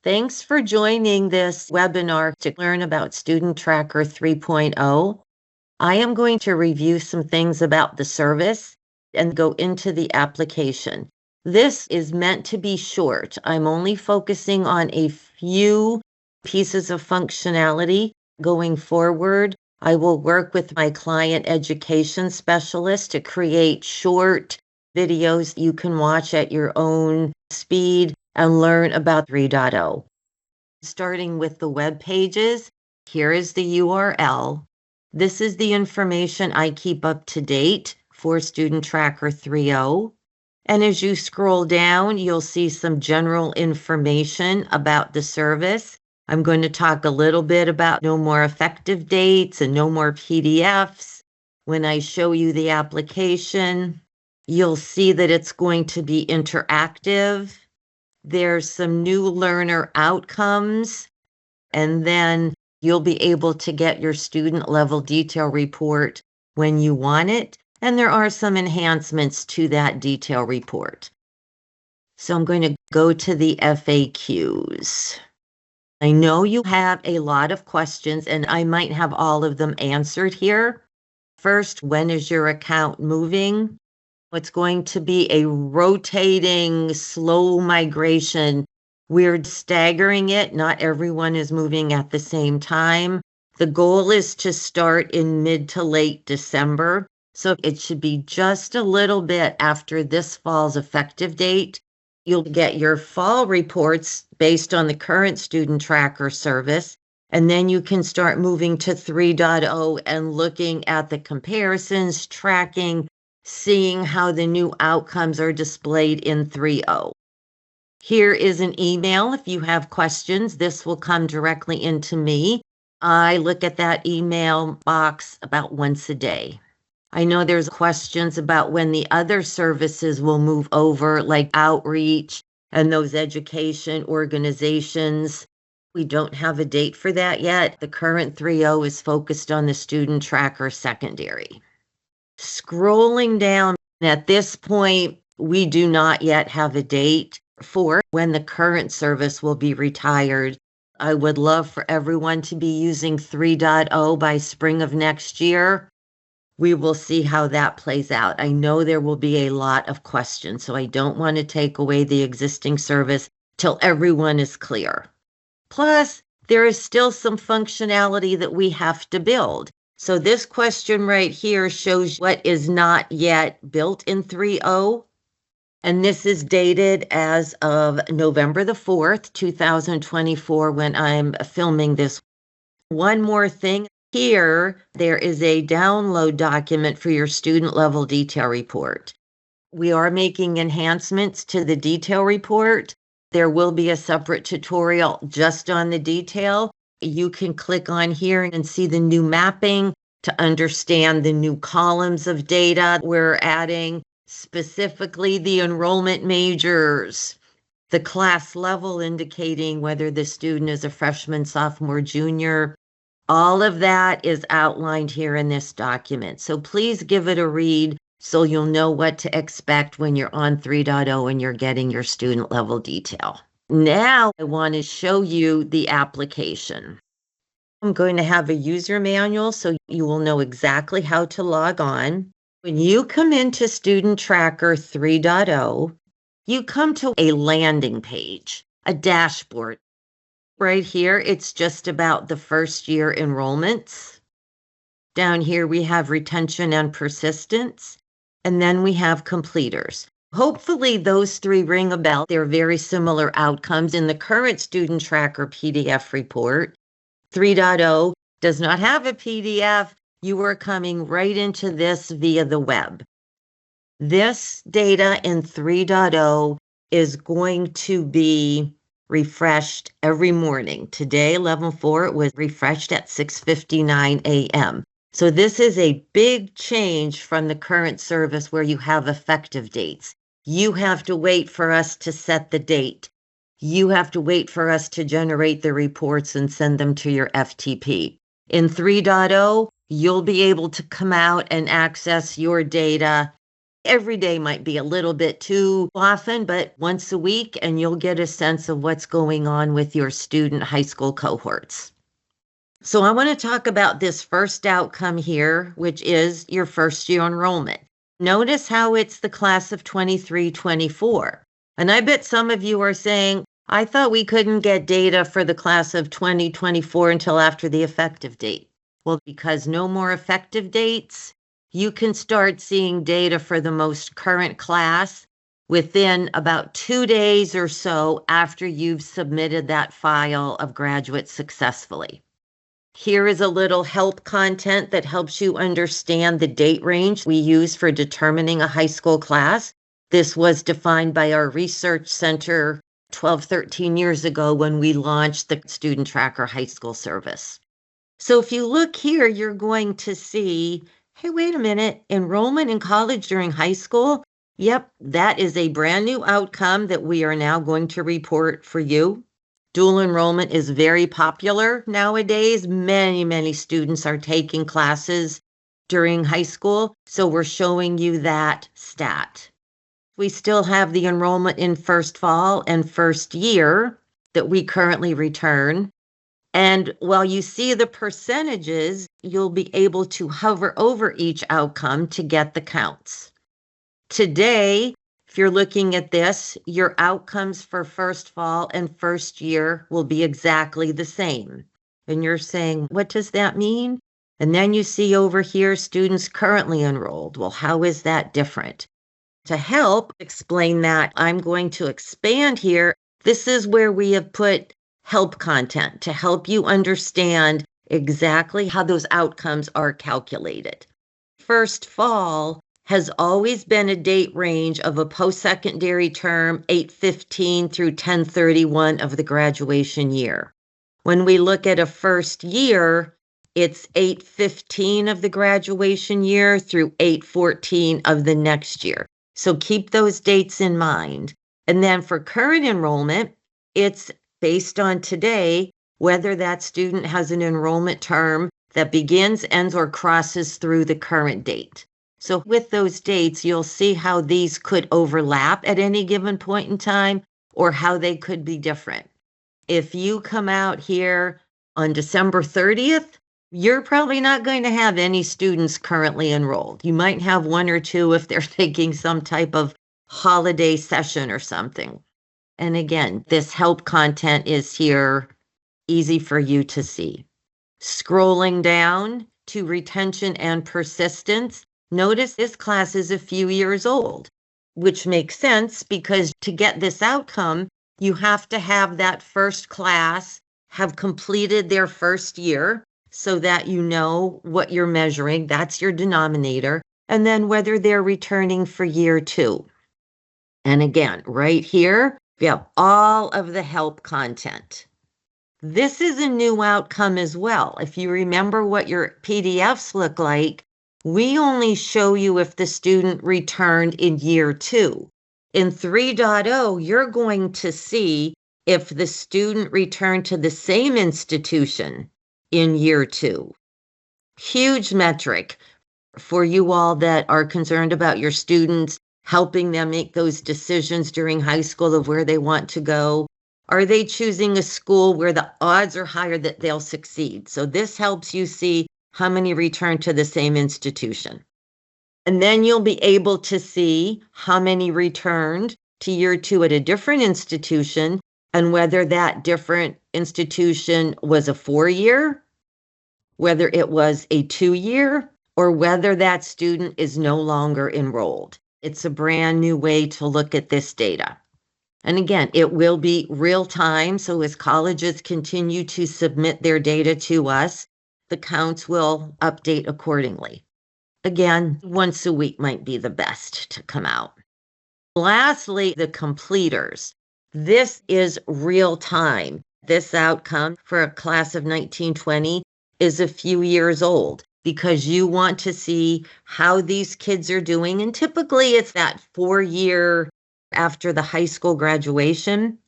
Thanks for joining this webinar to learn about StudentTracker 3.0. I am going to review some things about the service and go into the application. This is meant to be short. I'm only focusing on a few pieces of functionality. Going forward, I will work with my client education specialist to create short videos you can watch at your own speed and learn about 3.0. Starting with the web pages, here is the URL. This is the information I keep up to date for StudentTracker 3.0. And as you scroll down, you'll see some general information about the service. I'm going to talk a little bit about no more effective dates and no more PDFs. When I show you the application, you'll see that it's going to be interactive. There's some new learner outcomes, and then you'll be able to get your student level detail report when you want it. And there are some enhancements to that detail report. So I'm going to go to the FAQs. I know you have a lot of questions, and I might have all of them answered here. First, when is your account moving? It's going to be a rotating, slow migration. We're staggering it. Not everyone is moving at the same time. The goal is to start in mid to late December. So it should be just a little bit after this fall's effective date. You'll get your fall reports based on the current StudentTracker service. And then you can start moving to 3.0 and looking at the comparisons, tracking, seeing how the new outcomes are displayed in 3.0. Here is an email. If you have questions, this will come directly into me. I look at that email box about once a day. I know there's questions about when the other services will move over, like outreach and those education organizations. We don't have a date for that yet. The current 3.0 is focused on the StudentTracker secondary. Scrolling down, at this point, we do not yet have a date for when the current service will be retired. I would love for everyone to be using 3.0 by spring of next year. We will see how that plays out. I know there will be a lot of questions, so I don't want to take away the existing service till everyone is clear. Plus, there is still some functionality that we have to build. So this question right here shows what is not yet built in 3.0. And this is dated as of November the 4th, 2024, when I'm filming this. One more thing. Here, there is a download document for your student level detail report. We are making enhancements to the detail report. There will be a separate tutorial just on the detail. You can click on here and see the new mapping to understand the new columns of data we're adding, specifically the enrollment majors, the class level indicating whether the student is a freshman, sophomore, junior. All of that is outlined here in this document. So please give it a read so you'll know what to expect when you're on 3.0 and you're getting your student level detail. Now I want to show you the application. I'm going to have a user manual so you will know exactly how to log on. When you come into StudentTracker 3.0, you come to a landing page, a dashboard. Right here, it's just about the first year enrollments. Down here, we have retention and persistence, and then we have completers. Hopefully, those three ring a bell. They're very similar outcomes in the current StudentTracker PDF report. 3.0 does not have a PDF. You are coming right into this via the web. This data in 3.0 is going to be refreshed every morning. Today, 11/4, it was refreshed at 6:59 a.m. So this is a big change from the current service where you have effective dates. You have to wait for us to set the date. You have to wait for us to generate the reports and send them to your FTP. In 3.0, you'll be able to come out and access your data Every day might be a little bit too often, but once a week, and you'll get a sense of what's going on with your student high school cohorts. So I want to talk about this first outcome here, which is your first year enrollment. Notice how it's the class of 23-24. And I bet some of you are saying, I thought we couldn't get data for the class of 2024 until after the effective date. Well, because no more effective dates, you can start seeing data for the most current class within about 2 days or so after you've submitted that file of graduates successfully. Here is a little help content that helps you understand the date range we use for determining a high school class. This was defined by our research center 12, 13 years ago when we launched the StudentTracker high school service. So if you look here, you're going to see, hey, wait a minute, enrollment in college during high school? Yep, that is a brand new outcome that we are now going to report for you. Dual enrollment is very popular nowadays. Many students are taking classes during high school, so we're showing you that stat. We still have the enrollment in first fall and first year that we currently return. And while you see the percentages, you'll be able to hover over each outcome to get the counts. Today, if you're looking at this, your outcomes for first fall and first year will be exactly the same. And you're saying, what does that mean? And then you see over here, students currently enrolled. Well, how is that different? To help explain that, I'm going to expand here. This is where we have put help content to help you understand exactly how those outcomes are calculated. First fall has always been a date range of a post-secondary term, 8/15 through 10/31 of the graduation year. When we look at a first year, it's 8/15 of the graduation year through 8/14 of the next year. So keep those dates in mind. And then for current enrollment, it's based on today, whether that student has an enrollment term that begins, ends, or crosses through the current date. So with those dates, you'll see how these could overlap at any given point in time or how they could be different. If you come out here on December 30th, you're probably not going to have any students currently enrolled. You might have one or two if they're taking some type of holiday session or something. And again, this help content is here, easy for you to see. Scrolling down to retention and persistence, notice this class is a few years old, which makes sense because to get this outcome, you have to have that first class have completed their first year so that you know what you're measuring. That's your denominator. And then whether they're returning for year 2. And again, right here, we have all of the help content. This is a new outcome as well. If you remember what your PDFs look like, we only show you if the student returned in year 2. In 3.0, you're going to see if the student returned to the same institution in year 2. Huge metric for you all that are concerned about your students, helping them make those decisions during high school of where they want to go. Are they choosing a school where the odds are higher that they'll succeed? So this helps you see how many return to the same institution. And then you'll be able to see how many returned to year 2 at a different institution and whether that different institution was a 4-year, whether it was a 2-year, or whether that student is no longer enrolled. It's a brand new way to look at this data. And again, it will be real time. So as colleges continue to submit their data to us, the counts will update accordingly. Again, once a week might be the best to come out. Lastly, the completers. This is real time. This outcome for a class of 1920 is a few years old because you want to see how these kids are doing. And typically it's that 4-year after the high school graduation.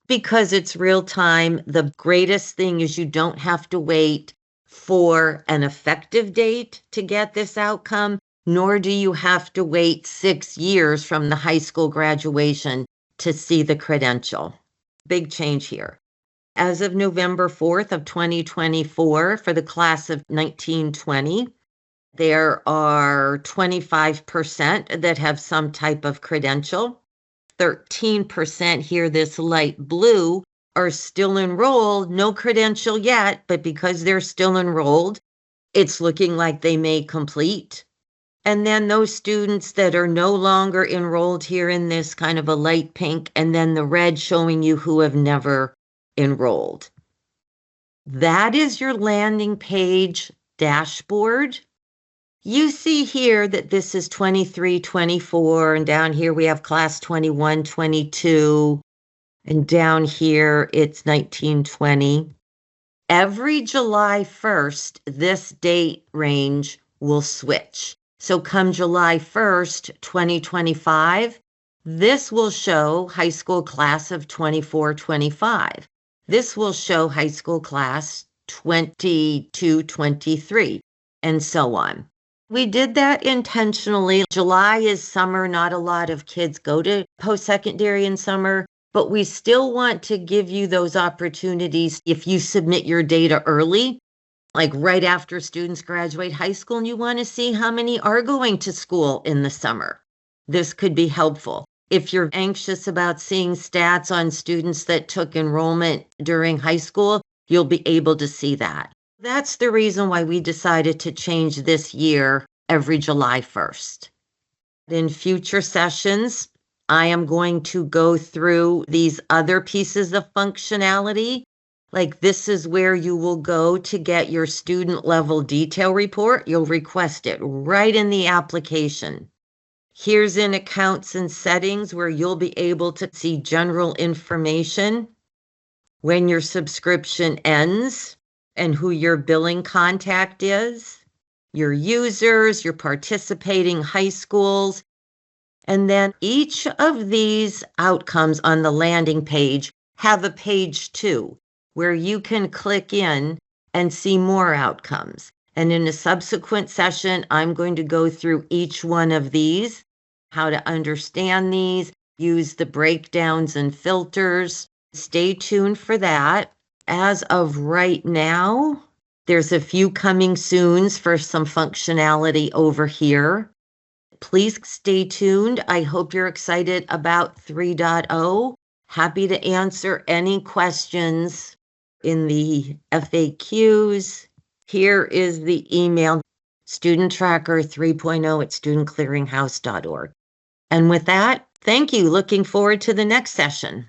Because it's real time, the greatest thing is you don't have to wait for an effective date to get this outcome. nor do you have to wait 6 years from the high school graduation to see the credential. Big change here. As of November 4th of 2024, for the class of 1920, there are 25% that have some type of credential. 13% here, this light blue, are still enrolled, no credential yet, but because they're still enrolled, it's looking like they may complete. And then those students that are no longer enrolled here in this kind of a light pink, and then the red showing you who have never enrolled. That is your landing page dashboard. You see here that this is 23, 24, and down here we have class 21, 22, and down here it's 19, 20. Every July 1st, this date range will switch. So come July 1st, 2025, this will show high school class of 24, 25. This will show high school class 22, 23, and so on. We did that intentionally. July is summer. Not a lot of kids go to post-secondary in summer, but we still want to give you those opportunities if you submit your data early, like right after students graduate high school, and you want to see how many are going to school in the summer. This could be helpful. If you're anxious about seeing stats on students that took enrollment during high school, you'll be able to see that. That's the reason why we decided to change this year every July 1st. In future sessions, I am going to go through these other pieces of functionality. Like this is where you will go to get your student level detail report. You'll request it right in the application. Here's in accounts and settings where you'll be able to see general information, when your subscription ends, and who your billing contact is, your users, your participating high schools, and then each of these outcomes on the landing page have a page 2 where you can click in and see more outcomes. And in a subsequent session, I'm going to go through each one of these, how to understand these, use the breakdowns and filters. Stay tuned for that. As of right now, there's a few coming soons for some functionality over here. Please stay tuned. I hope you're excited about 3.0. Happy to answer any questions in the FAQs. Here is the email, StudentTracker 3.0 at studentclearinghouse.org. And with that, thank you. Looking forward to the next session.